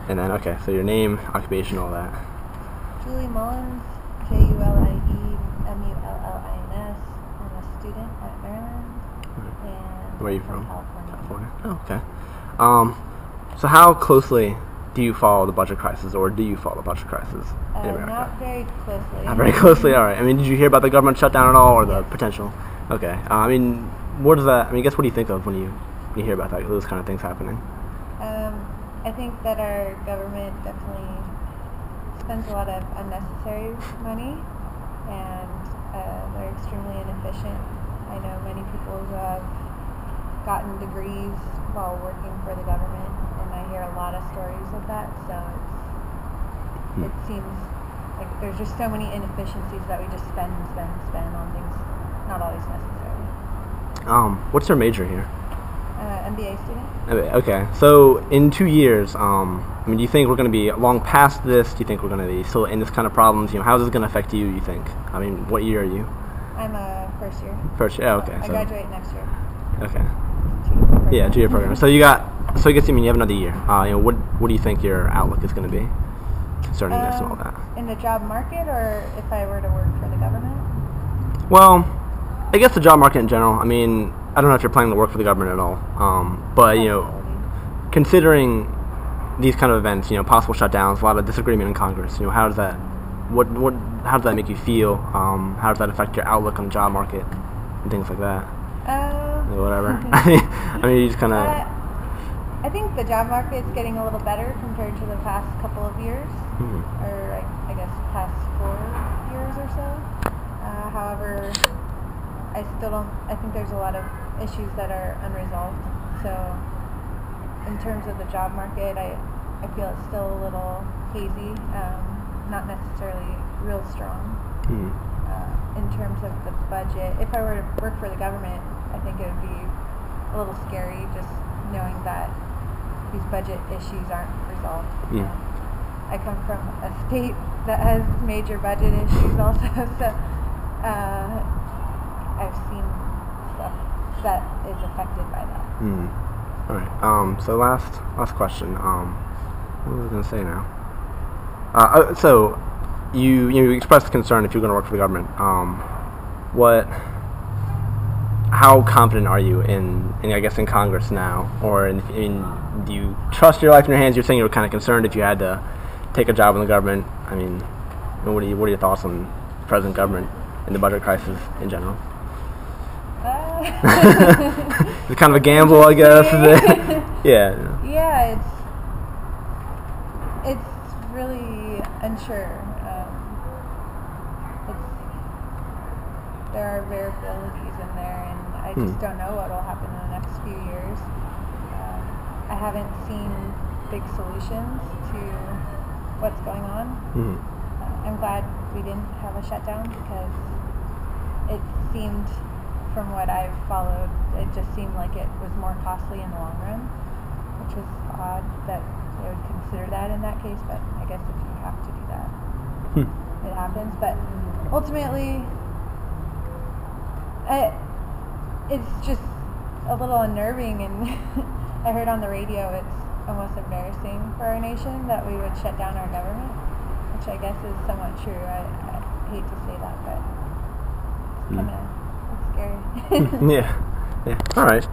And then, okay, so your name, occupation, all that. Julie Mullins, Juliemullins. I'm a student at Maryland, and Where are you I'm from? California. Oh, okay. So how closely do you follow the budget crisis, or do you follow the budget crisis in America? Not very closely. Not very closely, all right. I mean, did you hear about the government shutdown at all, or the Yes. potential? Okay. I mean, what does that? I mean, I guess what do you think of when you hear about that, those kind of things happening? I think that our government definitely spends a lot of unnecessary money, and they're extremely inefficient. I know many people who have gotten degrees while working for the government, and I hear a lot of stories of that, so it seems like there's just so many inefficiencies that we just spend on things not always necessary. What's your major here? MBA student. Okay, so in 2 years, I mean, do you think we're going to be long past this? Do you think we're going to be still in this kind of problems? You know, how is this going to affect you? You think? I mean, what year are you? I'm a first year. First year. Oh, okay. I graduate next year. Okay. 2-year program. Yeah, 2-year program. So you got. So I guess you have another year. You know, what do you think your outlook is going to be concerning this and all that? In the job market, or if I were to work for the government? Well, I guess the job market in general. I mean, I don't know if you're planning to work for the government at all, but you know, considering these kind of events, you know, possible shutdowns, a lot of disagreement in Congress. You know, how does that how does that make you feel? How does that affect your outlook on the job market and things like that? Or whatever. I mean, you just kind of. I think the job market's getting a little better compared to the past couple of years, or I guess past 4 years or so. However, I think there's a lot of issues that are unresolved. So in terms of the job market, I feel it's still a little hazy, not necessarily real strong. In terms of the budget, if I were to work for the government, I think it would be a little scary just knowing that these budget issues aren't resolved. I come from a state that has major budget issues also, so I've seen stuff that is affected by that. All right. So last question. What was I going to say now? So you expressed concern if you're going to work for the government. How confident are you in I guess in Congress now, or do you trust your life in your hands? You're saying you were kind of concerned if you had to take a job in the government. I mean, what are your thoughts on the present government and the budget crisis in general? It's kind of a gamble, I guess. Yeah. Yeah, it's really unsure. There are variabilities in there, and I just don't know what will happen in the next few years. I haven't seen big solutions to what's going on. I'm glad we didn't have a shutdown, because it seemed, from what I've followed, it just seemed like it was more costly in the long run, which was odd that they would consider that in that case, but I guess if you have to do that, it happens. But ultimately, it's just a little unnerving, and I heard on the radio it's almost embarrassing for our nation that we would shut down our government, which I guess is somewhat true. I hate to say that, but it's kind of scary. Yeah. All right.